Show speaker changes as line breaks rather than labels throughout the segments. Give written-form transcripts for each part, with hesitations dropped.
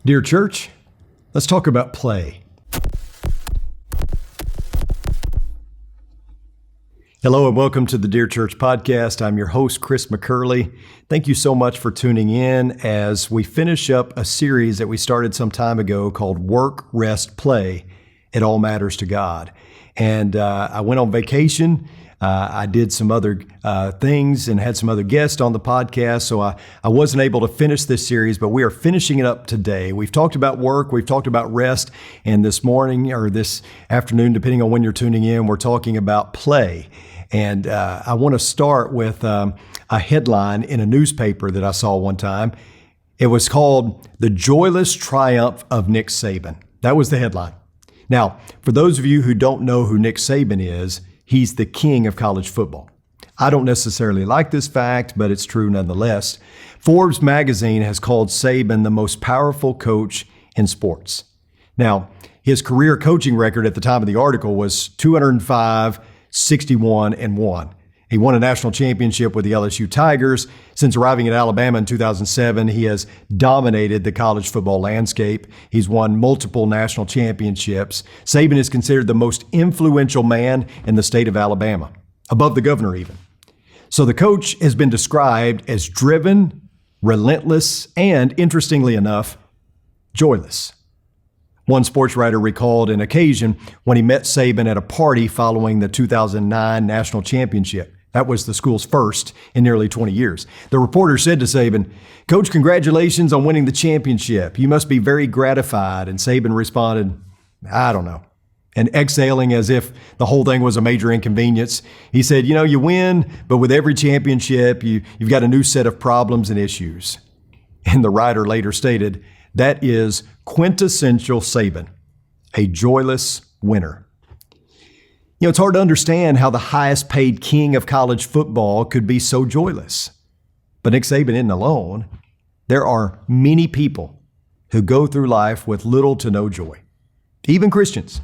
Dear church, let's talk about play. Hello and welcome to the Dear Church podcast. I'm your host, Chris McCurley. Thank you so much for tuning in as we finish up a series that we started some time ago called Work, Rest, Play. It all matters to God. And I went on vacation. I did some other things and had some other guests on the podcast, so I wasn't able to finish this series, but we are finishing it up today. We've talked about work, we've talked about rest, and this morning or this afternoon, depending on when you're tuning in, we're talking about play. And I want to start with a headline in a newspaper that I saw one time. It was called "The Joyless Triumph of Nick Saban." That was the headline. Now, for those of you who don't know who Nick Saban is, he's the king of college football. I don't necessarily like this fact, but it's true nonetheless. Forbes magazine has called Saban the most powerful coach in sports. Now, his career coaching record at the time of the article was 205, 61, and 1. He won a national championship with the LSU Tigers. Since arriving at Alabama in 2007, he has dominated the college football landscape. He's won multiple national championships. Saban is considered the most influential man in the state of Alabama, above the governor even. So the coach has been described as driven, relentless, and, interestingly enough, joyless. One sports writer recalled an occasion when he met Saban at a party following the 2009 national championship. That was the school's first in nearly 20 years. The reporter said to Saban, "Coach, congratulations on winning the championship. You must be very gratified." And Saban responded, "I don't know." And exhaling as if the whole thing was a major inconvenience, he said, "You win, but with every championship, you've got a new set of problems and issues." And the writer later stated, "That is quintessential Saban, a joyless winner." It's hard to understand how the highest paid king of college football could be so joyless. But Nick Saban isn't alone. There are many people who go through life with little to no joy, even Christians.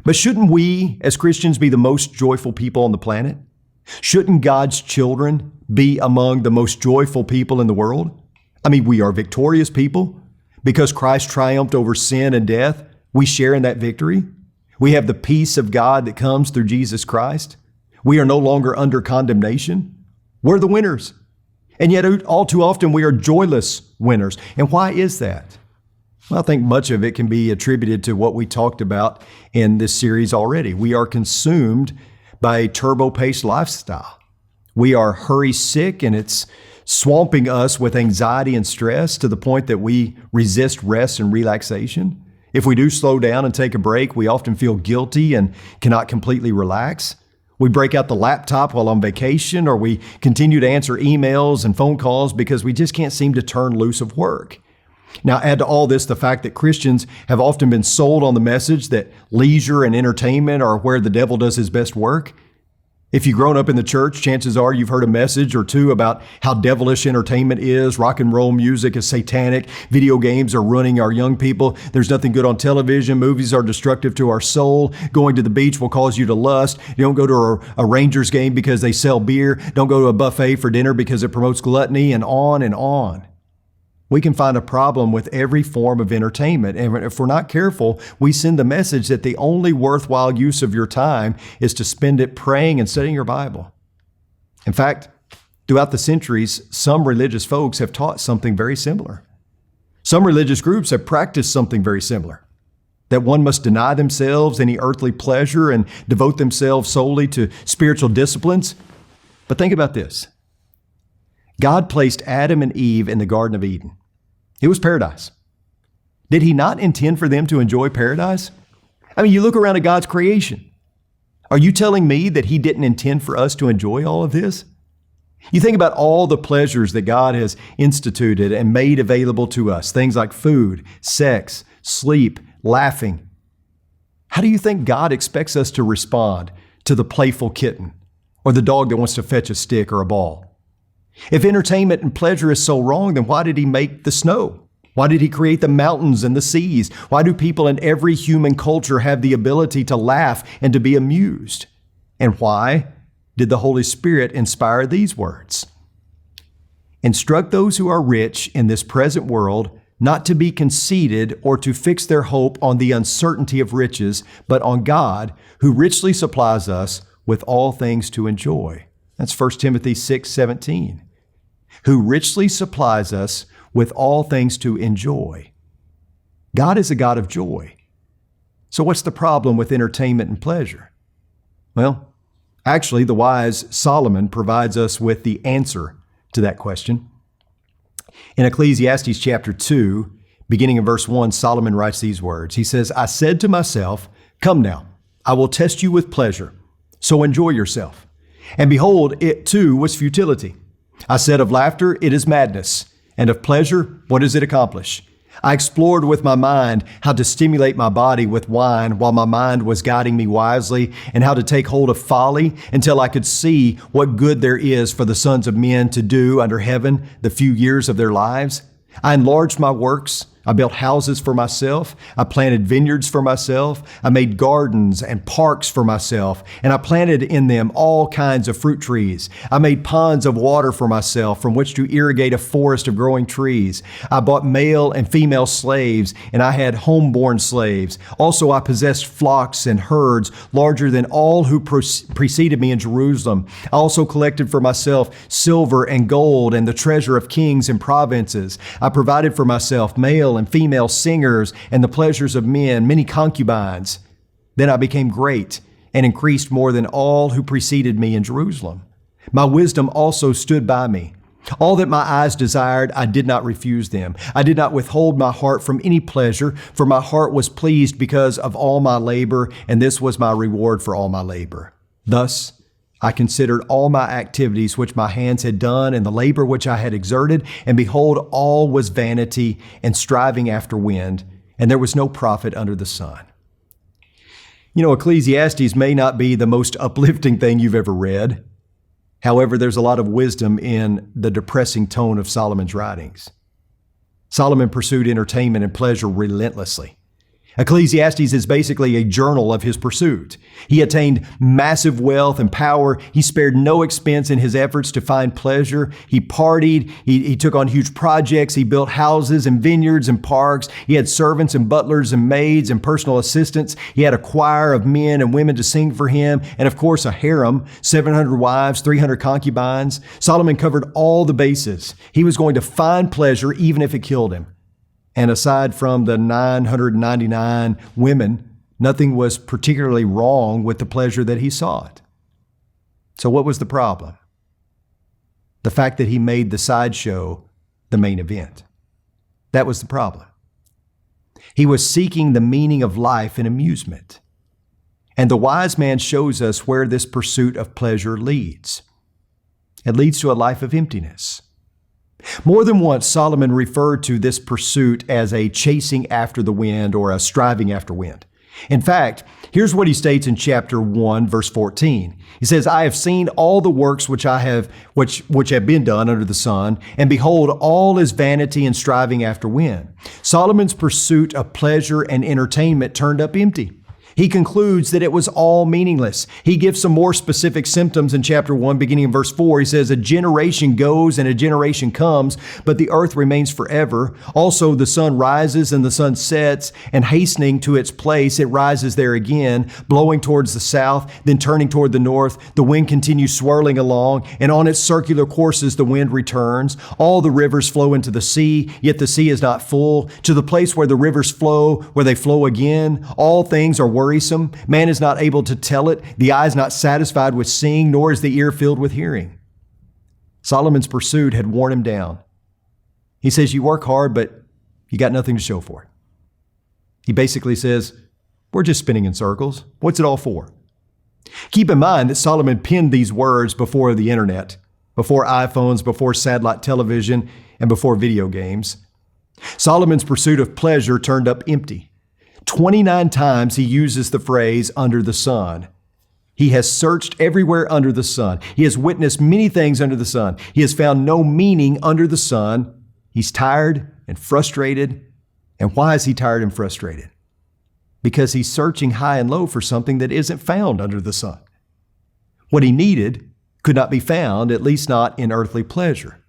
But shouldn't we, as Christians, be the most joyful people on the planet? Shouldn't God's children be among the most joyful people in the world? I mean, we are victorious people. Because Christ triumphed over sin and death, we share in that victory. We have the peace of God that comes through Jesus Christ. We are no longer under condemnation. We're the winners. And yet all too often we are joyless winners. And why is that? Well, I think much of it can be attributed to what we talked about in this series already. We are consumed by a turbo-paced lifestyle. We are hurry sick, and it's swamping us with anxiety and stress to the point that we resist rest and relaxation. If we do slow down and take a break, we often feel guilty and cannot completely relax. We break out the laptop while on vacation, or we continue to answer emails and phone calls because we just can't seem to turn loose of work. Now, add to all this the fact that Christians have often been sold on the message that leisure and entertainment are where the devil does his best work. If you've grown up in the church, chances are you've heard a message or two about how devilish entertainment is. Rock and roll music is satanic. Video games are ruining our young people. There's nothing good on television. Movies are destructive to our soul. Going to the beach will cause you to lust. You don't go to a Rangers game because they sell beer. Don't go to a buffet for dinner because it promotes gluttony, and on and on. We can find a problem with every form of entertainment. And if we're not careful, we send the message that the only worthwhile use of your time is to spend it praying and studying your Bible. In fact, throughout the centuries, some religious folks have taught something very similar. Some religious groups have practiced something very similar, that one must deny themselves any earthly pleasure and devote themselves solely to spiritual disciplines. But think about this. God placed Adam and Eve in the Garden of Eden. It was paradise. Did He not intend for them to enjoy paradise? I mean, you look around at God's creation. Are you telling me that He didn't intend for us to enjoy all of this? You think about all the pleasures that God has instituted and made available to us, things like food, sex, sleep, laughing. How do you think God expects us to respond to the playful kitten or the dog that wants to fetch a stick or a ball? If entertainment and pleasure is so wrong, then why did He make the snow? Why did He create the mountains and the seas? Why do people in every human culture have the ability to laugh and to be amused? And why did the Holy Spirit inspire these words? Instruct those who are rich in this present world not to be conceited or to fix their hope on the uncertainty of riches, but on God, who richly supplies us with all things to enjoy. That's 1 Timothy 6:17. Who richly supplies us with all things to enjoy. God is a God of joy. So what's the problem with entertainment and pleasure? Well, actually, the wise Solomon provides us with the answer to that question. In Ecclesiastes chapter 2, beginning in verse 1, Solomon writes these words. He says, I said to myself, come now, I will test you with pleasure, so enjoy yourself. And behold, it too was futility. I said of laughter, it is madness, and of pleasure, what does it accomplish? I explored with my mind how to stimulate my body with wine while my mind was guiding me wisely, and how to take hold of folly until I could see what good there is for the sons of men to do under heaven the few years of their lives. I enlarged my works. I built houses for myself. I planted vineyards for myself. I made gardens and parks for myself, and I planted in them all kinds of fruit trees. I made ponds of water for myself from which to irrigate a forest of growing trees. I bought male and female slaves, and I had homeborn slaves. Also, I possessed flocks and herds larger than all who preceded me in Jerusalem. I also collected for myself silver and gold and the treasure of kings and provinces. I provided for myself male and female singers and the pleasures of men, many concubines. Then I became great and increased more than all who preceded me in Jerusalem. My wisdom also stood by me. All that my eyes desired, I did not refuse them. I did not withhold my heart from any pleasure, for my heart was pleased because of all my labor, and this was my reward for all my labor. Thus, I considered all my activities which my hands had done and the labor which I had exerted, and behold, all was vanity and striving after wind, and there was no profit under the sun. You know, Ecclesiastes may not be the most uplifting thing you've ever read. However, there's a lot of wisdom in the depressing tone of Solomon's writings. Solomon pursued entertainment and pleasure relentlessly. Ecclesiastes is basically a journal of his pursuit. He attained massive wealth and power. He spared no expense in his efforts to find pleasure. He partied. He took on huge projects. He built houses and vineyards and parks. He had servants and butlers and maids and personal assistants. He had a choir of men and women to sing for him. And of course, a harem, 700 wives, 300 concubines. Solomon covered all the bases. He was going to find pleasure even if it killed him. And aside from the 999 women, nothing was particularly wrong with the pleasure that he sought. So what was the problem? The fact that he made the sideshow the main event. That was the problem. He was seeking the meaning of life in amusement. And the wise man shows us where this pursuit of pleasure leads. It leads to a life of emptiness. More than once, Solomon referred to this pursuit as a chasing after the wind or a striving after wind. In fact, here's what he states in chapter 1, verse 14. He says, I have seen all the works which have been done under the sun, and behold, all is vanity and striving after wind. Solomon's pursuit of pleasure and entertainment turned up empty. He concludes that it was all meaningless. He gives some more specific symptoms in chapter 1, beginning in verse 4. He says, a generation goes and a generation comes, but the earth remains forever. Also, the sun rises and the sun sets, and hastening to its place, it rises there again, blowing towards the south, then turning toward the north. The wind continues swirling along, and on its circular courses the wind returns. All the rivers flow into the sea, yet the sea is not full. To the place where the rivers flow, where they flow again, all things are worrisome. Man is not able to tell it. The eye is not satisfied with seeing, nor is the ear filled with hearing. Solomon's pursuit had worn him down. He says, you work hard, but you got nothing to show for it. He basically says, we're just spinning in circles. What's it all for? Keep in mind that Solomon penned these words before the internet, before iPhones, before satellite television, and before video games. Solomon's pursuit of pleasure turned up empty. 29 times he uses the phrase under the sun. He has searched everywhere under the sun. He has witnessed many things under the sun. He has found no meaning under the sun. He's tired and frustrated. And why is he tired and frustrated? Because he's searching high and low for something that isn't found under the sun. What he needed could not be found, at least not in earthly pleasure.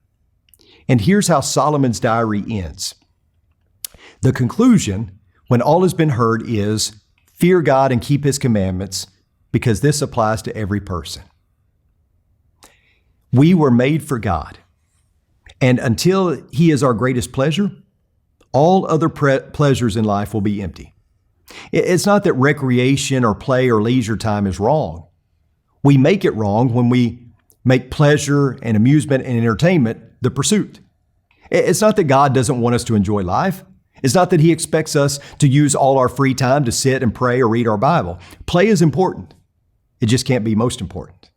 And here's how Solomon's diary ends. The conclusion, when all has been heard, is fear God and keep His commandments, because this applies to every person. We were made for God, and until He is our greatest pleasure, all other pleasures in life will be empty. It's not that recreation or play or leisure time is wrong. We make it wrong when we make pleasure and amusement and entertainment the pursuit. It's not that God doesn't want us to enjoy life. It's not that He expects us to use all our free time to sit and pray or read our Bible. Play is important. It just can't be most important.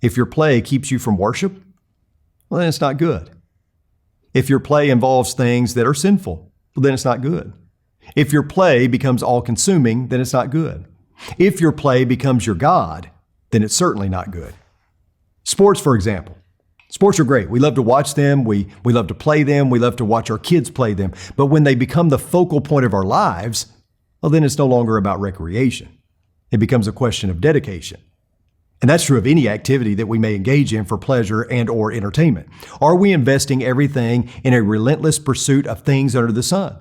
If your play keeps you from worship, well, then it's not good. If your play involves things that are sinful, well, then it's not good. If your play becomes all-consuming, then it's not good. If your play becomes your God, then it's certainly not good. Sports, for example. Sports are great. We love to watch them. We love to play them. We love to watch our kids play them. But when they become the focal point of our lives, well, then it's no longer about recreation. It becomes a question of dedication. And that's true of any activity that we may engage in for pleasure and or entertainment. Are we investing everything in a relentless pursuit of things under the sun?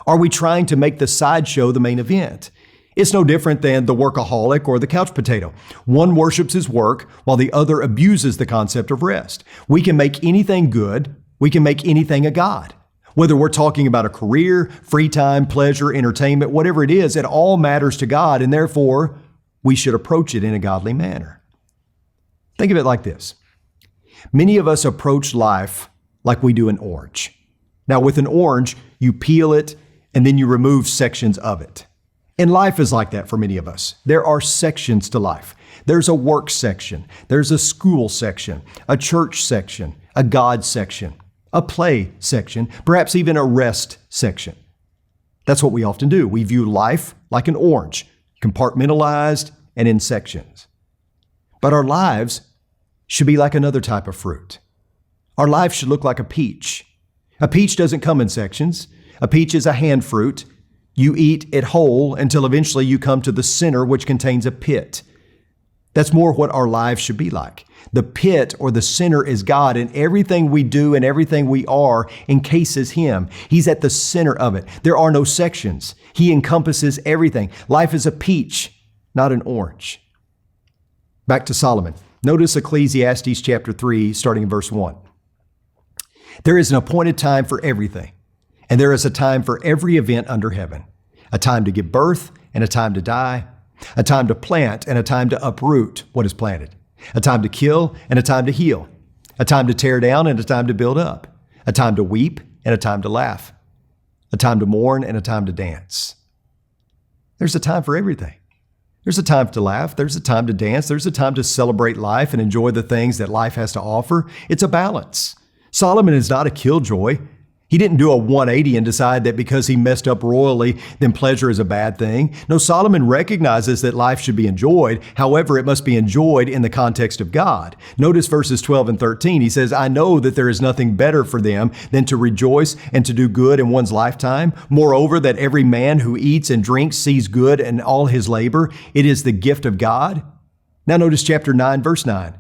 Are we trying to make the sideshow the main event? It's no different than the workaholic or the couch potato. One worships his work while the other abuses the concept of rest. We can make anything good. We can make anything a god. Whether we're talking about a career, free time, pleasure, entertainment, whatever it is, it all matters to God, and therefore we should approach it in a godly manner. Think of it like this. Many of us approach life like we do an orange. Now, with an orange, you peel it and then you remove sections of it. And life is like that for many of us. There are sections to life. There's a work section. There's a school section, a church section, a God section, a play section, perhaps even a rest section. That's what we often do. We view life like an orange, compartmentalized and in sections. But our lives should be like another type of fruit. Our life should look like a peach. A peach doesn't come in sections. A peach is a hand fruit. You eat it whole until eventually you come to the center, which contains a pit. That's more what our lives should be like. The pit or the center is God, and everything we do and everything we are encases Him. He's at the center of it. There are no sections. He encompasses everything. Life is a peach, not an orange. Back to Solomon. Notice Ecclesiastes chapter 3, starting in verse 1. There is an appointed time for everything, and there is a time for every event under heaven, a time to give birth and a time to die, a time to plant and a time to uproot what is planted, a time to kill and a time to heal, a time to tear down and a time to build up, a time to weep and a time to laugh, a time to mourn and a time to dance. There's a time for everything. There's a time to laugh. There's a time to dance. There's a time to celebrate life and enjoy the things that life has to offer. It's a balance. Solomon is not a killjoy. He didn't do a 180 and decide that because he messed up royally, then pleasure is a bad thing. No, Solomon recognizes that life should be enjoyed. However, it must be enjoyed in the context of God. Notice verses 12 and 13. He says, I know that there is nothing better for them than to rejoice and to do good in one's lifetime. Moreover, that every man who eats and drinks sees good in all his labor. It is the gift of God. Now notice chapter 9, verse 9.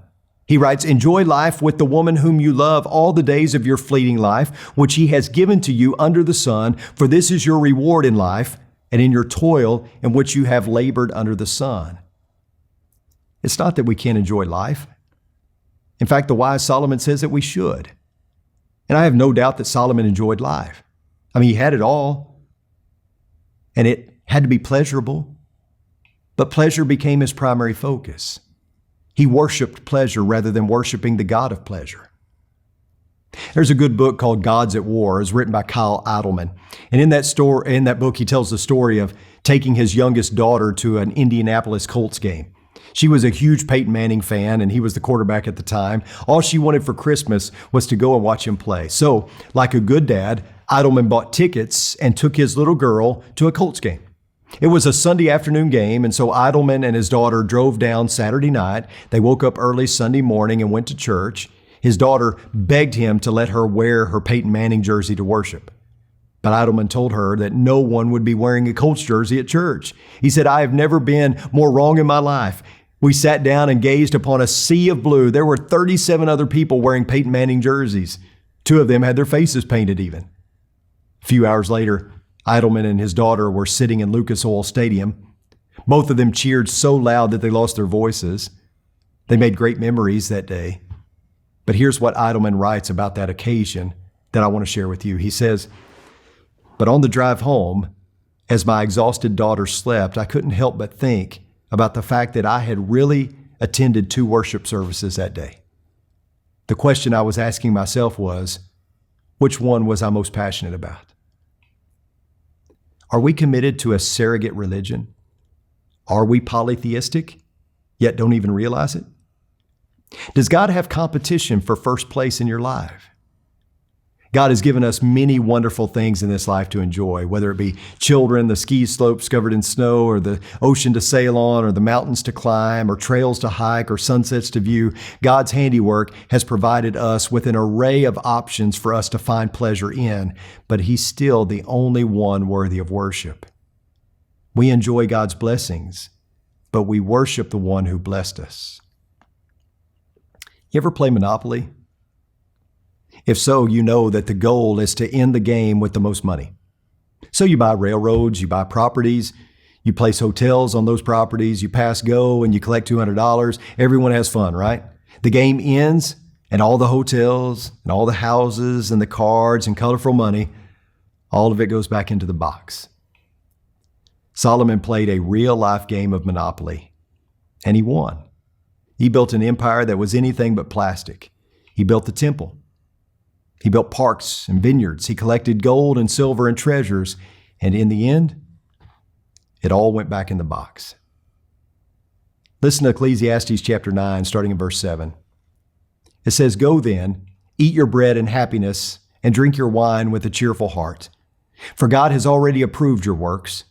He writes, enjoy life with the woman whom you love all the days of your fleeting life, which He has given to you under the sun, for this is your reward in life and in your toil in which you have labored under the sun. It's not that we can't enjoy life. In fact, the wise Solomon says that we should. And I have no doubt that Solomon enjoyed life. I mean, he had it all, and it had to be pleasurable, but pleasure became his primary focus. He worshiped pleasure rather than worshiping the God of pleasure. There's a good book called Gods at War. It's written by Kyle Idleman. And in that book, he tells the story of taking his youngest daughter to an Indianapolis Colts game. She was a huge Peyton Manning fan, and he was the quarterback at the time. All she wanted for Christmas was to go and watch him play. So, like a good dad, Idleman bought tickets and took his little girl to a Colts game. It was a Sunday afternoon game, and so Idleman and his daughter drove down Saturday night. They woke up early Sunday morning and went to church. His daughter begged him to let her wear her Peyton Manning jersey to worship. But Idleman told her that no one would be wearing a Colts jersey at church. He said, I have never been more wrong in my life. We sat down and gazed upon a sea of blue. There were 37 other people wearing Peyton Manning jerseys. 2 of them had their faces painted even. A few hours later, Idleman and his daughter were sitting in Lucas Oil Stadium. Both of them cheered so loud that they lost their voices. They made great memories that day. But here's what Idleman writes about that occasion that I want to share with you. He says, "But on the drive home, as my exhausted daughter slept, I couldn't help but think about the fact that I had really attended 2 worship services that day. The question I was asking myself was, which one was I most passionate about?" Are we committed to a surrogate religion? Are we polytheistic, yet don't even realize it? Does God have competition for first place in your life? God has given us many wonderful things in this life to enjoy, whether it be children, the ski slopes covered in snow, or the ocean to sail on, or the mountains to climb, or trails to hike, or sunsets to view. God's handiwork has provided us with an array of options for us to find pleasure in, but He's still the only one worthy of worship. We enjoy God's blessings, but we worship the one who blessed us. You ever play Monopoly? If so, you know that the goal is to end the game with the most money. So you buy railroads, you buy properties, you place hotels on those properties, you pass go and you collect $200. Everyone has fun, right? The game ends and all the hotels and all the houses and the cards and colorful money, all of it goes back into the box. Solomon played a real-life game of Monopoly, and he won. He built an empire that was anything but plastic. He built the temple. He built parks and vineyards. He collected gold and silver and treasures. And in the end, it all went back in the box. Listen to Ecclesiastes chapter 9, starting in verse 7. It says, "Go then, eat your bread in happiness, and drink your wine with a cheerful heart. For God has already approved your works.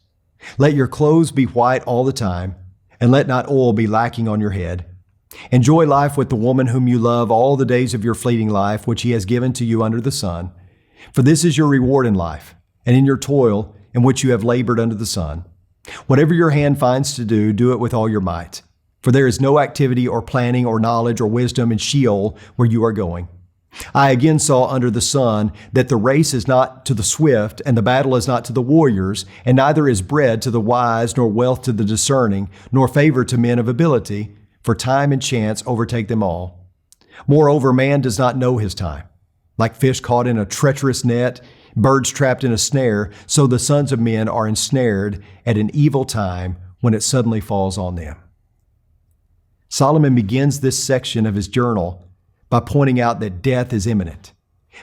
Let your clothes be white all the time, and let not oil be lacking on your head. Enjoy life with the woman whom you love all the days of your fleeting life, which He has given to you under the sun. For this is your reward in life, and in your toil, in which you have labored under the sun. Whatever your hand finds to do, do it with all your might. For there is no activity or planning or knowledge or wisdom in Sheol where you are going. I again saw under the sun that the race is not to the swift, and the battle is not to the warriors, and neither is bread to the wise, nor wealth to the discerning, nor favor to men of ability, for time and chance overtake them all. Moreover, man does not know his time. Like fish caught in a treacherous net, birds trapped in a snare, so the sons of men are ensnared at an evil time when it suddenly falls on them." Solomon begins this section of his journal by pointing out that death is imminent.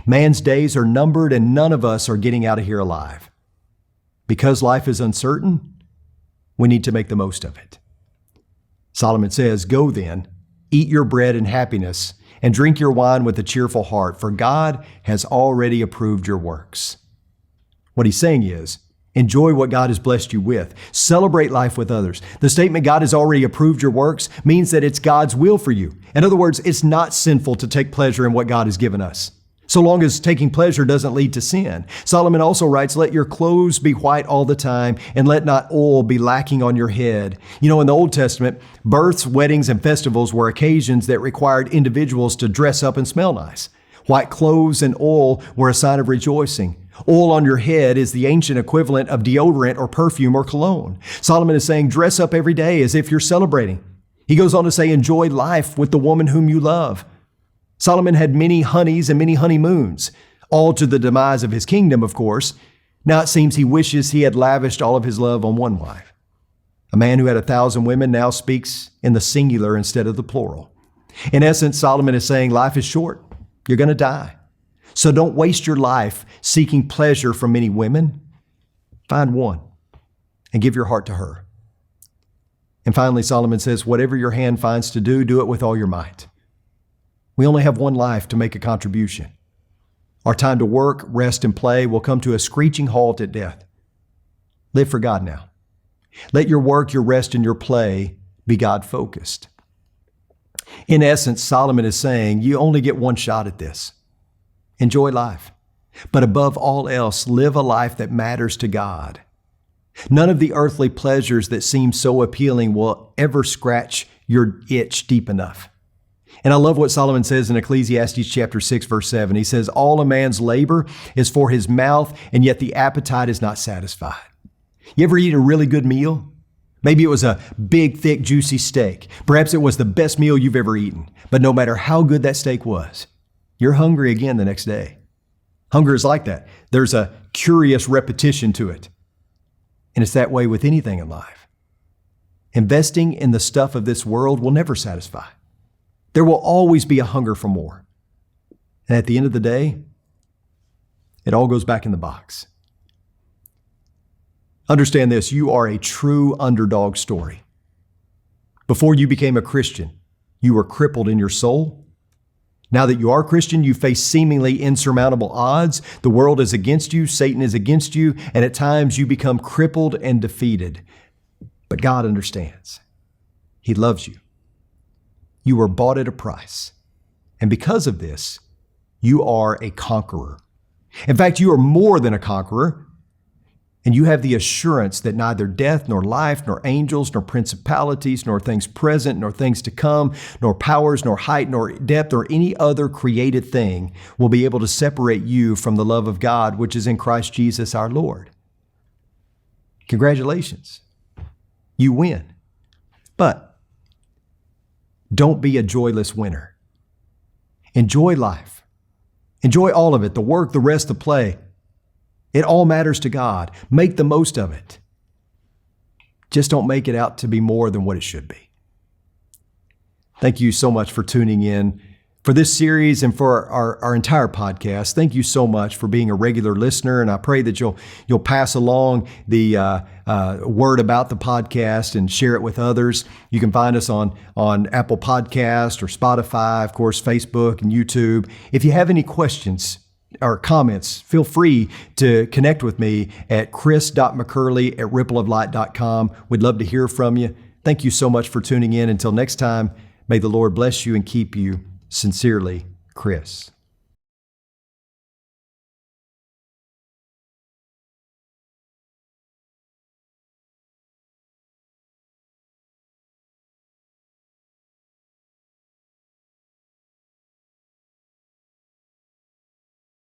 Man's days are numbered, and none of us are getting out of here alive. Because life is uncertain, we need to make the most of it. Solomon says, "Go then, eat your bread in happiness, and drink your wine with a cheerful heart, for God has already approved your works." What he's saying is, enjoy what God has blessed you with. Celebrate life with others. The statement, "God has already approved your works," means that it's God's will for you. In other words, it's not sinful to take pleasure in what God has given us, so long as taking pleasure doesn't lead to sin. Solomon also writes, "Let your clothes be white all the time, and let not oil be lacking on your head." You know, in the Old Testament, births, weddings, and festivals were occasions that required individuals to dress up and smell nice. White clothes and oil were a sign of rejoicing. Oil on your head is the ancient equivalent of deodorant or perfume or cologne. Solomon is saying, dress up every day as if you're celebrating. He goes on to say, enjoy life with the woman whom you love. Solomon had many honeys and many honeymoons, all to the demise of his kingdom, of course. Now it seems he wishes he had lavished all of his love on one wife. A man who had 1,000 women now speaks in the singular instead of the plural. In essence, Solomon is saying life is short. You're going to die. So don't waste your life seeking pleasure from many women. Find one and give your heart to her. And finally, Solomon says, whatever your hand finds to do, do it with all your might. We only have one life to make a contribution. Our time to work, rest, and play will come to a screeching halt at death. Live for God now. Let your work, your rest, and your play be God-focused. In essence, Solomon is saying, you only get one shot at this. Enjoy life. But above all else, live a life that matters to God. None of the earthly pleasures that seem so appealing will ever scratch your itch deep enough. And I love what Solomon says in Ecclesiastes chapter 6, verse 7. He says, all a man's labor is for his mouth, and yet the appetite is not satisfied. You ever eat a really good meal? Maybe it was a big, thick, juicy steak. Perhaps it was the best meal you've ever eaten. But no matter how good that steak was, you're hungry again the next day. Hunger is like that. There's a curious repetition to it. And it's that way with anything in life. Investing in the stuff of this world will never satisfy. There will always be a hunger for more. And at the end of the day, it all goes back in the box. Understand this, you are a true underdog story. Before you became a Christian, you were crippled in your soul. Now that you are Christian, you face seemingly insurmountable odds. The world is against you, Satan is against you, and at times you become crippled and defeated. But God understands. He loves you. You were bought at a price. And because of this, you are a conqueror. In fact, you are more than a conqueror. And you have the assurance that neither death, nor life, nor angels, nor principalities, nor things present, nor things to come, nor powers, nor height, nor depth, or any other created thing will be able to separate you from the love of God, which is in Christ Jesus our Lord. Congratulations. You win. But don't be a joyless winner. Enjoy life. Enjoy all of it, the work, the rest, the play. It all matters to God. Make the most of it. Just don't make it out to be more than what it should be. Thank you so much for tuning in for this series and for our entire podcast. Thank you so much for being a regular listener, and I pray that you'll pass along the word about the podcast and share it with others. You can find us on Apple Podcast or Spotify, of course, Facebook and YouTube. If you have any questions or comments, feel free to connect with me at chris.mccurley@rippleoflight.com. We'd love to hear from you. Thank you so much for tuning in. Until next time, may the Lord bless you and keep you. Sincerely, Chris.